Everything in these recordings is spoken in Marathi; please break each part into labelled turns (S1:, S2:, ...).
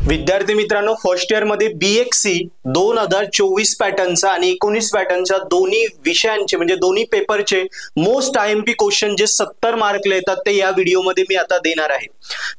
S1: विद्यार्थी मित्रांनो, फर्स्ट इयर मध्ये BXC 2024 पॅटर्नचा आणि 19 पॅटर्नच्या दोन्ही विषयांचे म्हणजे दोन्ही पेपरचे मोस्ट IMP क्वेश्चन जे 70 मार्कला येतात ते या व्हिडिओमध्ये मी आता देणार आहे।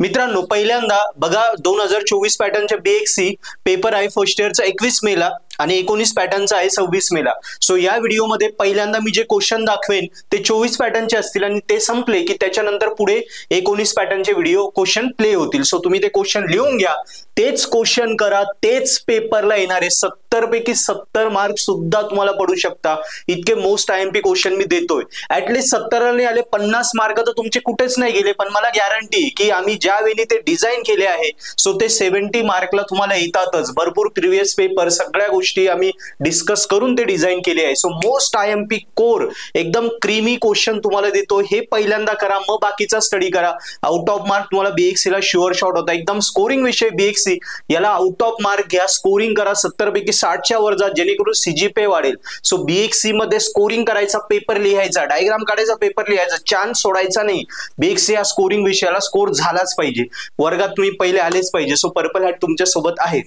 S1: मित्रांनो, पहिल्यांदा बघा 2024 पॅटर्नच्या BXC पेपर आहे फर्स्ट इयरचा 21 मेला आणि 19 पॅटर्नचा आहे 26 मेला। सो या व्हिडिओमध्ये पहिल्यांदा मी जे क्वेश्चन दाखवेन ते 24 पॅटर्नचे असतील आणि ते संपले की त्याच्यानंतर पुढे 19 पॅटर्नचे व्हिडिओ क्वेश्चन प्ले होतील। सो तुम्ही ते क्वेश्चन लिहून घ्या, तेच क्वेश्चन करा, तेच पेपरला येणारे 70 पैकी 70 मार्क सुद्धा तुम्हाला पडू शकता इतके मोस्ट IMP क्वेश्चन मी देतोय। ऍटलीस्ट 70 ने आले 50 मार्क तर तुमचे कुठेच नाही गेले, पण मला गॅरंटी की आम्ही ज्या वेळी ते डिझाइन केले आहे सो ते 70 मार्कला तुम्हाला येतातच। भरपूर प्रिव्हियस पेपर सगळ्या गोष्टी आम्ही डिस्कस करून ते डिझाइन केले आहे। सो मोस्ट IMP कोर एकदम क्रीमी क्वेश्चन तुम्हाला देतो, हे पहिल्यांदा करा, मग बाकीचा स्टडी करा। आउट ऑफ मार्क तुम्हाला BXC ला शुअर शॉट होता, एकदम स्कोरिंग विषय BXC याला आउट ऑफ मार्क घ्या, स्कोरिंग करा, 70 पैकी 60 च्या वर जा जेणेकरून CGPA वाढेल। सो BXC मध्ये स्कोरिंग करायचा, पेपर लिहायचा, डायग्राम काढायचा, पेपर लिहायचा, चान्स सोडायचा नाही। BXC या स्कोरिंग विषयाला स्कोर झालाच पाहिजे, वर्गात तुम्ही पहिले आलेच पाहिजे। सो पर्पल हॅट तुमच्या सोबत आहे।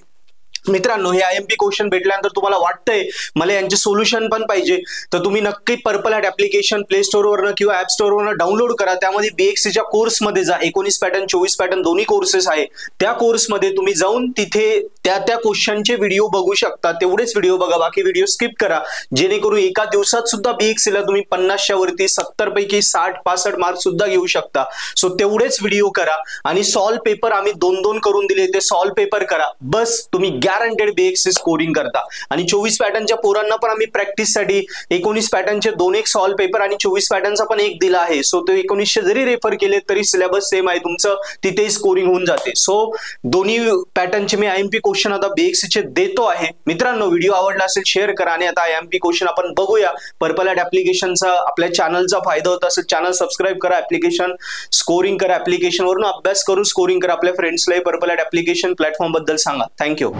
S1: मित्रांनो, हे IMP क्वेश्चन भेटल्यानंतर तुम्हाला वाटतंय मला यांचे सोल्युशन पण पाहिजे तर तुम्ही नक्की purple hat application play store वरनं किंवा ऍप स्टोर वरनं डाउनलोड करा। त्यामध्ये BXC च्या कोर्स मध्ये जा, 19 पॅटर्न 24 पॅटर्न दोन्ही कोर्सेस आहे। त्या कोर्स मध्ये तुम्ही जाऊन तिथे त्या क्वेश्चनचे व्हिडिओ बघू शकता, तेवढेच व्हिडिओ बघा, बाकी व्हिडिओ स्किप करा, जेणेकरून एका दिवसात सुद्धा BXC ला तुम्ही 50 च्या वरती 70 पैकी 60-65 मार्क सुद्धा घेऊ शकता। सो तेवढेच व्हिडिओ करा आणि सॉल्व पेपर आम्ही 2-2 करून दिले, ते सॉल्व पेपर करा, बस तुम्ही गॅरंटेड BXC स्कोरिंग करता। आणि 24 पॅटर्नच्या पोरांना पण आम्ही प्रॅक्टिस साठी 19 पॅटर्नचे 2-1 सॉल्व पेपर आणि 24 पॅटर्नचा पण एक दिला आहे। सो ते 1900 जरी रेफर केले तरी सिलेबस सेम आहे तुमचं, तिथेही स्कोरिंग होऊन जाते। सो दोन्ही पॅटर्नचे मी IMP क्वेश्चन आता BXC चे देतो आहे। मित्रांनो, व्हिडिओ आवडला असेल शेअर करा आणि आता IMP क्वेश्चन आपण बघूया। पर्पल हॅट ऍप्लिकेशनचा आपल्या चॅनलचा फायदा होत असेल चॅनल सबस्क्राइब करा, ऍप्लिकेशन स्कोरिंग करा, ऍप्लिकेशन वरून अभ्यास करून स्कोरिंग करा, आपल्या फ्रेंड्सला पर्पल हॅट ऍप्लिकेशन प्लॅटफॉर्म बद्दल सांगा। थँक्यू।